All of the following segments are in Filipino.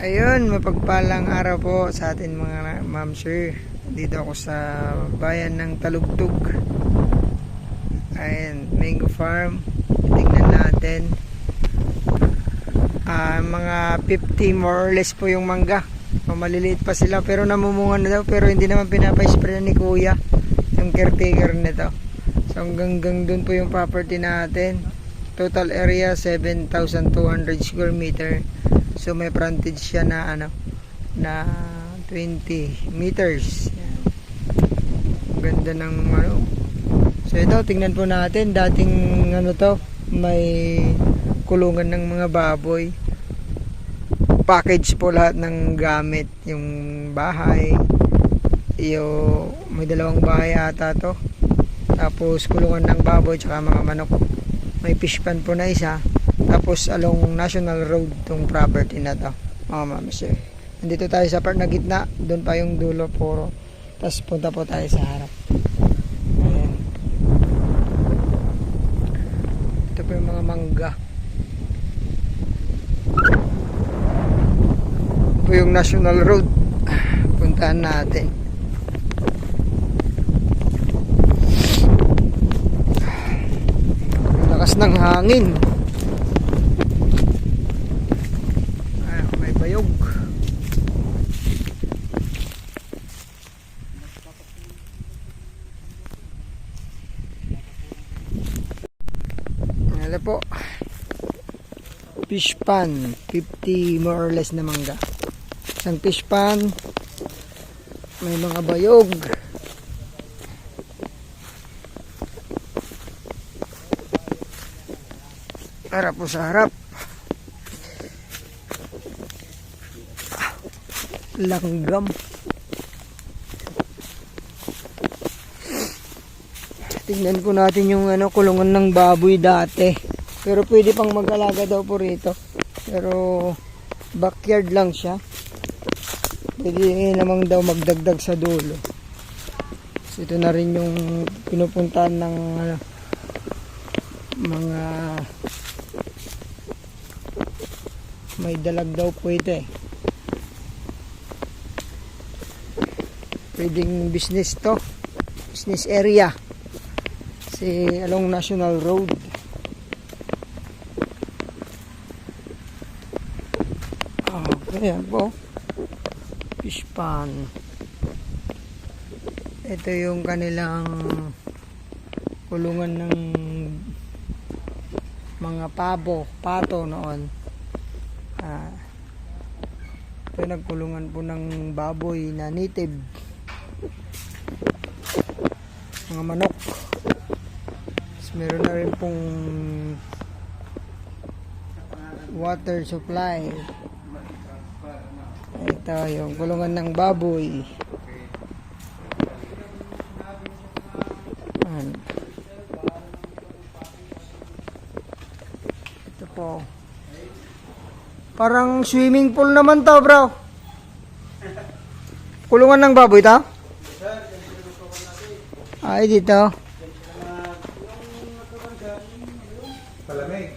Ayun, mapagpalang araw po sa atin mga ma'am sir. Dito ako sa bayan ng Talugtog. Ayan, mango farm. Tingnan natin. Mga 50 more or less po yung mangga. Maliliit pa sila pero namumunga na daw, pero hindi naman pinapa-spray ni kuya, yung caretaker nito. So hanggang dun po yung property natin. Total area 7,200 square meter. So may frontage siya na na 20 meters. Yan. Ganda ng So ito, tingnan po natin, dating may kulungan ng mga baboy. Package po lahat ng gamit, yung bahay. May dalawang bahay ata to. Tapos kulungan ng baboy tsaka mga manok. May fish pan po na isa. Tapos along National Road tong property na to, mga ma'am sir. Nandito tayo sa part na gitna, doon pa yung dulo puro. Tapos punta po tayo sa harap. Ayan. Ito po yung mga mangga. Ito po yung National Road. Puntahan natin. Lakas ng hangin. Bayog. Ano po? Fish pan, 50 more or less na mangga. Isang fish pan, may mga bayog. Harap po sa harap. Langgam. Tingnan po natin yung kulungan ng baboy dati. Pero pwede pang mag-alaga daw po rito. Pero backyard lang siya. Pwede namang daw magdagdag sa dulo. So, ito na rin yung pinupuntahan ng mga may dalag daw po ito eh. Pwedeng business to, business area along National Road. Okay, yan po, fish pan. Ito yung kanilang kulungan ng mga pato noon. Ito nagkulungan po ng baboy na native, mga manok. Tapos meron na rin pong water supply. Ito yung kulungan ng baboy. Ito po, parang swimming pool naman to, bro. Kulungan ng baboy to? Ay, dito. Palamig.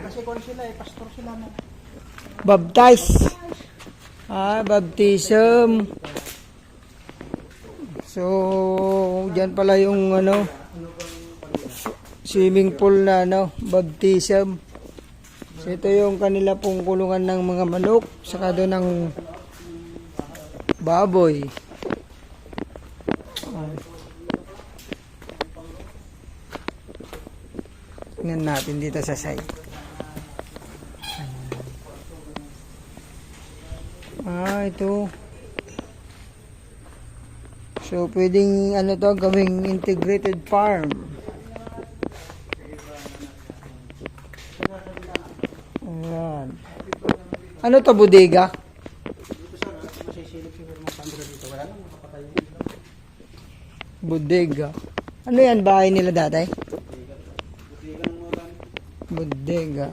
Kasi kung sila pastor sila mo. Baptize. Baptism. So, diyan pala yung swimming pool na baptism. So, ito yung kanila pong kulungan ng mga manok, saka doon ng baboy. Tingnan natin dito sa side. Ito. So, pwedeng gawing integrated farm. Ayan. Ano to, bodega? Bodega. Ano yan, bahay nila dati? Bodega.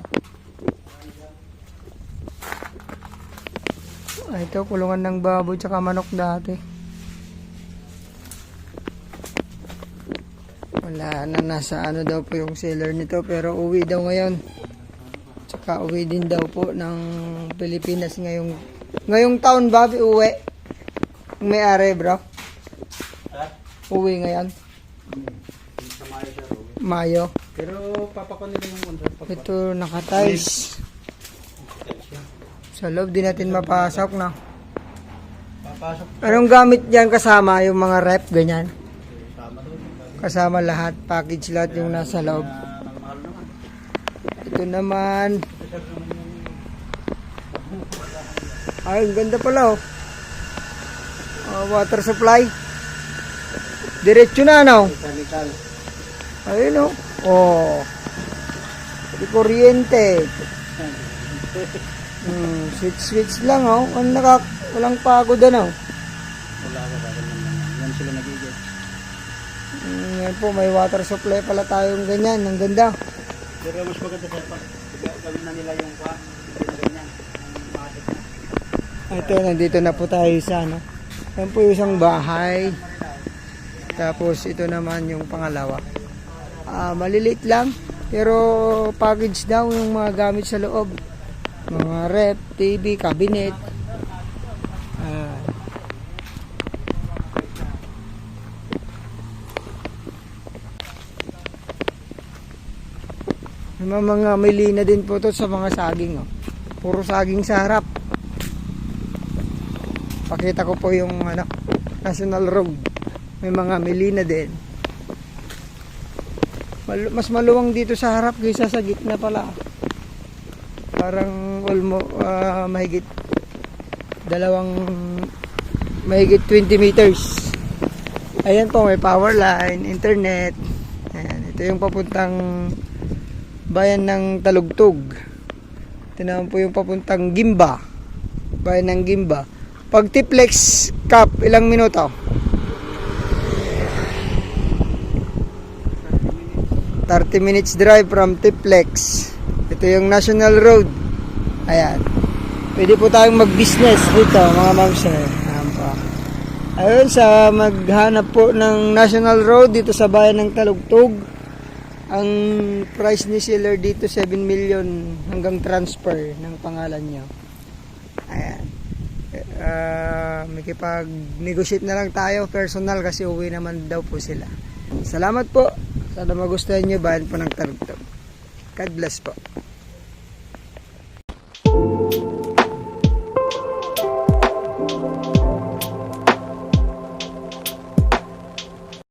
Ito, kulungan ng baboy tsaka manok dati. Wala na, nasa ano daw po yung seller nito, pero uwi daw ngayon. Kakauwi din daw po ng Pilipinas ngayong taon ba uwi? May-ari bro? Uwi ngayon? Mayo. Pero papakon nila yung contract. Ito naka-tiles. Sa loob di natin mapasok na. Papasok. Anong gamit diyan kasama? Yung mga rep, ganyan? Sama doon. Kasama lahat, package lahat yung nasa loob. Mahal naman. Ito naman. Ay, ang ganda pala oh. Water supply. Diretso na ano? Mechanical. Ayun oh. Oh. Di kuryente. Switch lang oh. Walang pagod ano. Wala ka ba? Yan sila nagigit. Yan po, may water supply pala tayong ganyan. Ang ganda. Pero mas maganda sa pag gawin na nila yung pa. Hindi na ganyan. Ang matik na. Ito, nandito na po tayo sa ano. Yan po yung isang bahay. Tapos ito naman yung pangalawa. Maliliit lang. Pero package daw yung mga gamit sa loob. Mga rep, TV, cabinet. Mga milina din po to sa mga saging. Oh. Puro saging sa harap. Pakita ko po yung National Road. May mga milina din. Mas maluwang dito sa harap kaysa sa gitna pala. Parang mahigit 20 meters. Ayan po, may power line, internet. Ayan, ito yung papuntang bayan ng Talugtog. Ito naman po yung papuntang Gimba. Bayan ng Gimba. Pag Tiplex Cup, ilang minuto? 30 minutes drive from Tiplex. Ito yung National Road. Ayan. Pwede po tayong mag-business dito, mga mamsir. Ayan po. Ayun, sa maghanap po ng National Road dito sa bayan ng Talugtog. Ang price ni seller dito 7 million hanggang transfer ng pangalan nyo. Ayan. Makipag-negotiate na lang tayo personal kasi uwi naman daw po sila. Salamat po. Sana magustuhan nyo bayan po ng Talugtog. God bless po.